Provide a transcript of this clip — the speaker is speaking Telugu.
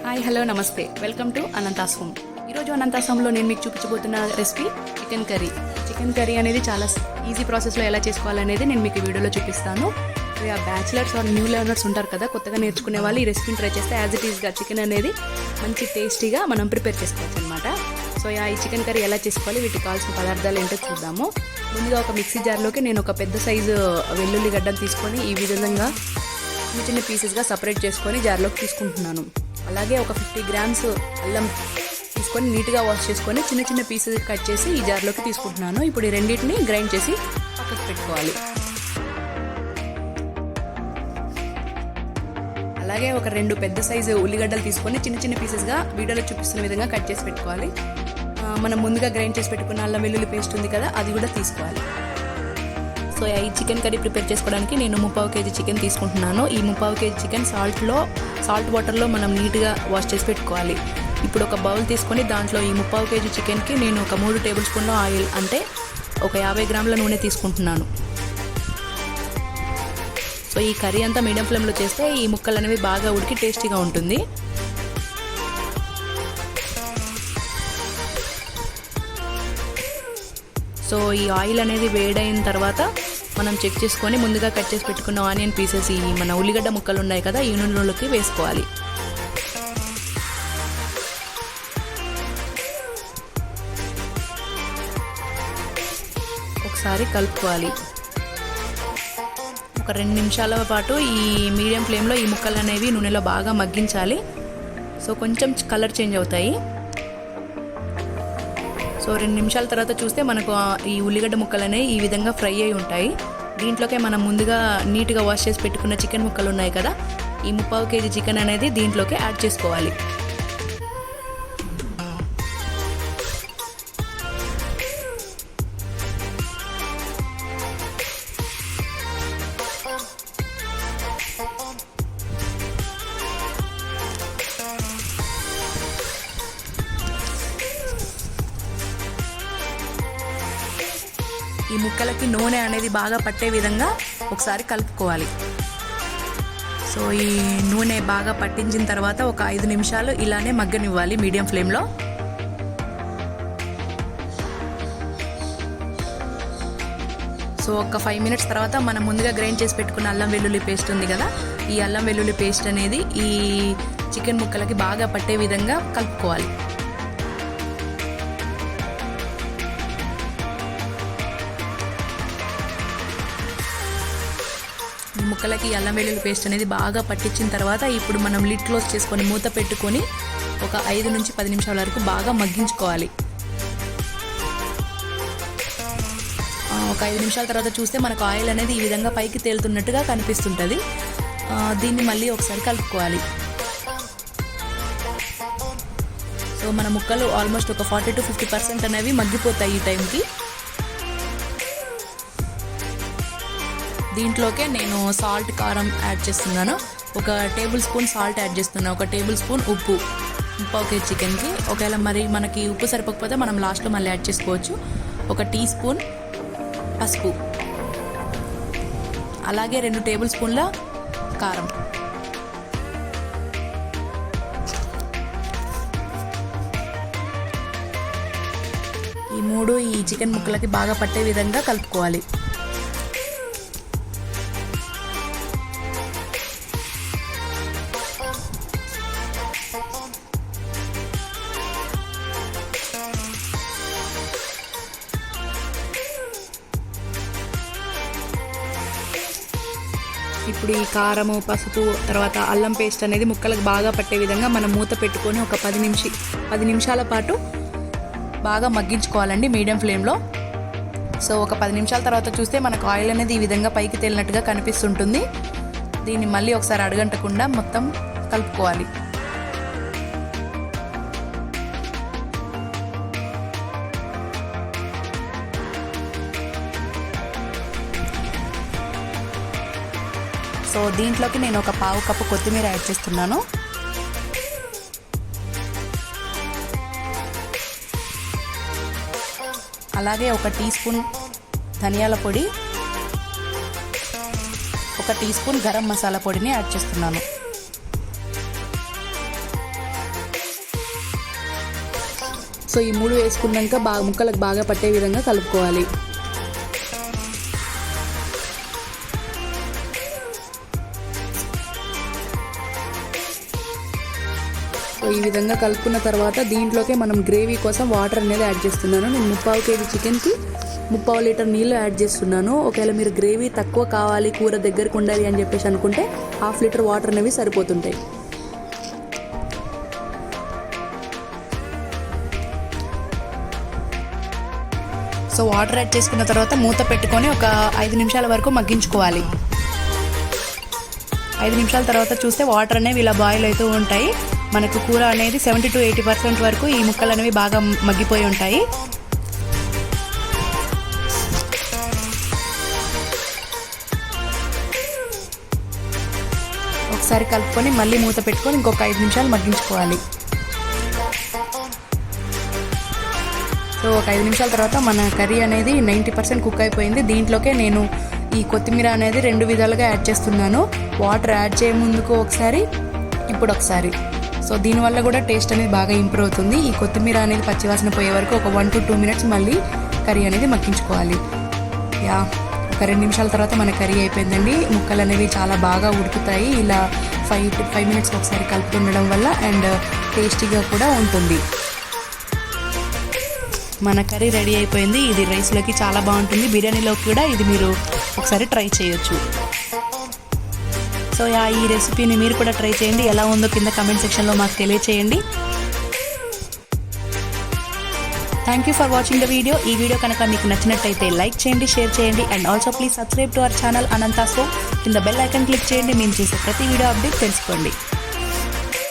హాయ్ హలో నమస్తే వెల్కమ్ టు Ananthas home. ఈరోజు Ananthas home లో నేను మీకు చూపించబోతున్న recipe chicken curry. Chicken curry అనేది చాలా ఈజీ ప్రాసెస్లో ఎలా చేసుకోవాలనేది నేను మీకు ఈ వీడియోలో చూపిస్తాను. బ్యాచిలర్స్ ఆర్ న్యూ లెర్నర్స్ ఉంటారు కదా, కొత్తగా నేర్చుకునే వాళ్ళు ఈ రెసిపీని ట్రై చేస్తే యాజ్ ఇట్ ఈస్గా చికెన్ అనేది మంచి టేస్టీగా మనం ప్రిపేర్ చేసుకోవచ్చు అనమాట. సో ఈ చికెన్ కర్రీ ఎలా చేసుకోవాలి, వీటికి కావాల్సిన పదార్థాలు ఏంటో చూద్దాము. ముందుగా ఒక మిక్సీ జార్లోకి నేను ఒక పెద్ద సైజు వెల్లుల్లి గడ్డను తీసుకొని ఈ విధంగా చిన్న చిన్న పీసెస్గా సపరేట్ చేసుకొని జార్లోకి తీసుకుంటున్నాను. అలాగే ఒక 50 grams అల్లం తీసుకొని నీట్గా వాష్ చేసుకొని చిన్న చిన్న పీసెస్ కట్ చేసి ఈ జార్లోకి తీసుకుంటున్నాను. ఇప్పుడు ఈ రెండింటిని గ్రైండ్ చేసి పక్కకు పెట్టుకోవాలి. అలాగే ఒక 2 పెద్ద సైజు ఉల్లిగడ్డలు తీసుకొని చిన్న చిన్న పీసెస్గా వీడియోలో చూపిస్తున్న విధంగా కట్ చేసి పెట్టుకోవాలి. మనం ముందుగా గ్రైండ్ చేసి పెట్టుకున్న అల్లం వెల్లుల్లి పేస్ట్ ఉంది కదా, అది కూడా తీసుకోవాలి. సో ఈ చికెన్ కర్రీ ప్రిపేర్ చేసుకోవడానికి నేను 3/4 kg చికెన్ తీసుకుంటున్నాను. ఈ 3/4 kg చికెన్ సాల్ట్ వాటర్లో మనం నీట్గా వాష్ చేసి పెట్టుకోవాలి. ఇప్పుడు ఒక బౌల్ తీసుకొని దాంట్లో ఈ 3/4 kg చికెన్కి నేను ఒక 3 టేబుల్ స్పూన్ల ఆయిల్ అంటే ఒక 50 గ్రాముల నూనె తీసుకుంటున్నాను. సో ఈ కర్రీ అంతా మీడియం ఫ్లేమ్లో చేస్తే ఈ ముక్కలు అనేవి బాగా ఉడికి టేస్టీగా ఉంటుంది. సో ఈ ఆయిల్ అనేది వేడైన తర్వాత మనం చెక్ చేసుకొని ముందుగా కట్ చేసి పెట్టుకున్న ఆనియన్ పీసెస్ ఈ మన ఉల్లిగడ్డ ముక్కలు ఉన్నాయి కదా, ఈ నూనెలోకి వేసుకోవాలి. ఒకసారి కలుపుకోవాలి. ఒక 2 నిమిషాల పాటు ఈ మీడియం ఫ్లేమ్లో ఈ ముక్కలు అనేవి నూనెలో బాగా మగ్గించాలి. సో కొంచెం కలర్ చేంజ్ అవుతాయి. సో 2 నిమిషాల తర్వాత చూస్తే మనకు ఈ ఉల్లిగడ్డ ముక్కలు అనేవి ఈ విధంగా ఫ్రై అయి ఉంటాయి. దీంట్లోకే మనం ముందుగా నీట్గా వాష్ చేసి పెట్టుకున్న చికెన్ ముక్కలు ఉన్నాయి కదా, ఈ 3/4 kg చికెన్ అనేది దీంట్లోకి యాడ్ చేసుకోవాలి. ఈ ముక్కలకి నూనె అనేది బాగా పట్టే విధంగా ఒకసారి కలుపుకోవాలి. సో ఈ నూనె బాగా పట్టించిన తర్వాత ఒక 5 నిమిషాలు ఇలానే మగ్గనివ్వాలి మీడియం ఫ్లేమ్లో. సో ఒక 5 మినిట్స్ తర్వాత మనం ముందుగా గ్రైండ్ చేసి పెట్టుకున్న అల్లం వెల్లుల్లి పేస్ట్ ఉంది కదా, ఈ అల్లం వెల్లుల్లి పేస్ట్ అనేది ఈ చికెన్ ముక్కలకి బాగా పట్టే విధంగా కలుపుకోవాలి. ముక్కలకి అల్లం వెల్లుల్లి పేస్ట్ అనేది బాగా పట్టించిన తర్వాత ఇప్పుడు మనం లిడ్ క్లోజ్ చేసుకొని మూత పెట్టుకొని ఒక 5 నుంచి 10 నిమిషాల వరకు బాగా మగ్గించుకోవాలి. ఒక 5 నిమిషాల తర్వాత చూస్తే మనకు ఆయిల్ అనేది ఈ విధంగా పైకి తేలుతున్నట్టుగా కనిపిస్తుంటుంది. దీన్ని మళ్ళీ ఒకసారి కలుపుకోవాలి. సో మన ముక్కలు ఆల్మోస్ట్ ఒక 40 to 50% అనేవి మగ్గిపోతాయి ఈ టైంకి. దీంట్లోకే నేను సాల్ట్ కారం యాడ్ చేస్తున్నాను. ఒక టేబుల్ స్పూన్ సాల్ట్ యాడ్ చేస్తున్నాను, ఒక టేబుల్ స్పూన్ ఉప్పు 3/4 kg చికెన్కి. ఒకవేళ మరి మనకి ఉప్పు సరిపోకపోతే మనం లాస్ట్లో మళ్ళీ యాడ్ చేసుకోవచ్చు. ఒక టీ స్పూన్ పసుపు, అలాగే 2 టేబుల్ స్పూన్ల కారం. ఈ 3 ఈ చికెన్ ముక్కలకి బాగా పట్టే విధంగా కలుపుకోవాలి. ఇప్పుడు ఈ కారము, పసుపు, తర్వాత అల్లం పేస్ట్ అనేది ముక్కలకు బాగా పట్టే విధంగా మనం మూత పెట్టుకొని ఒక 10 నిమిషాల పాటు బాగా మగ్గించుకోవాలండి మీడియం ఫ్లేమ్లో. సో ఒక 10 నిమిషాల తర్వాత చూస్తే మనకు ఆయిల్ అనేది ఈ విధంగా పైకి తేలినట్టుగా కనిపిస్తుంటుంది. దీన్ని మళ్ళీ ఒకసారి అడగంటకుండా మొత్తం కలుపుకోవాలి. సో దీంట్లోకి నేను ఒక 1/2 కప్పు కొత్తిమీర యాడ్ చేస్తున్నాను. అలాగే ఒక టీ స్పూన్ ధనియాల పొడి, ఒక టీ స్పూన్ గరం మసాలా పొడిని యాడ్ చేస్తున్నాను. సో ఈ 3 వేసుకున్నాక ముక్కలకు బాగా పట్టే విధంగా కలుపుకోవాలి. సో ఈ విధంగా కలుపుకున్న తర్వాత దీంట్లోకే మనం గ్రేవీ కోసం వాటర్ అనేది యాడ్ చేస్తున్నాను. నేను 3/4 kg చికెన్కి 3/4 లీటర్ నీళ్ళు యాడ్ చేస్తున్నాను. ఒకవేళ మీరు గ్రేవీ తక్కువ కావాలి, కూర దగ్గరకు ఉండాలి అని చెప్పేసి అనుకుంటే 1/2 లీటర్ వాటర్ అనేవి సరిపోతుంటాయి. సో వాటర్ యాడ్ చేసుకున్న తర్వాత మూత పెట్టుకొని ఒక 5 నిమిషాల వరకు మగ్గించుకోవాలి. 5 నిమిషాల తర్వాత చూస్తే వాటర్ అనేవి ఇలా బాయిల్ అవుతూ ఉంటాయి. మనకు కూర అనేది 70 to 80% వరకు ఈ ముక్కలు అనేవి బాగా మగ్గిపోయి ఉంటాయి. ఒకసారి కలుపుకొని మళ్ళీ మూత పెట్టుకొని ఇంకొక 5 నిమిషాలు మగ్గించుకోవాలి. సో ఒక 5 నిమిషాల తర్వాత మన కర్రీ అనేది 90% కుక్ అయిపోయింది. దీంట్లోకే నేను ఈ కొత్తిమీర అనేది 2 విధాలుగా యాడ్ చేస్తున్నాను. వాటర్ యాడ్ చేయ ముందుకు ఒకసారి, ఇప్పుడు ఒకసారి. సో దీనివల్ల కూడా టేస్ట్ అనేది బాగా ఇంప్రూవ్ అవుతుంది. ఈ కొత్తిమీర అనేది పచ్చివాసన పోయే వరకు ఒక 1 to 2 minutes మళ్ళీ కర్రీ అనేది మగ్గించుకోవాలి. ఒక 2 నిమిషాల తర్వాత మన కర్రీ అయిపోయిందండి. ముక్కలు అనేవి చాలా బాగా ఉడుకుతాయి. ఇలా 5 minutes ఒకసారి కలుపుతుండడం వల్ల అండ్ టేస్టీగా కూడా ఉంటుంది. మన కర్రీ రెడీ అయిపోయింది. ఇది రైస్లోకి చాలా బాగుంటుంది. బిర్యానీలోకి కూడా ఇది మీరు ఒకసారి ట్రై చేయొచ్చు. సో ఈ రెసిపీని మీరు కూడా ట్రై చేయండి. ఎలా ఉందో కింద కమెంట్ సెక్షన్లో మాకు తెలియచేయండి. Thank you for watching the video. ఈ వీడియో కనుక మీకు నచ్చినట్టయితే లైక్ చేయండి, షేర్ చేయండి and also please subscribe to our channel Anantha's home. కింద బెల్ ఐకాన్ క్లిక్ చేయండి. మేము చేసే ప్రతి వీడియో అప్డేట్ తెలుసుకోండి.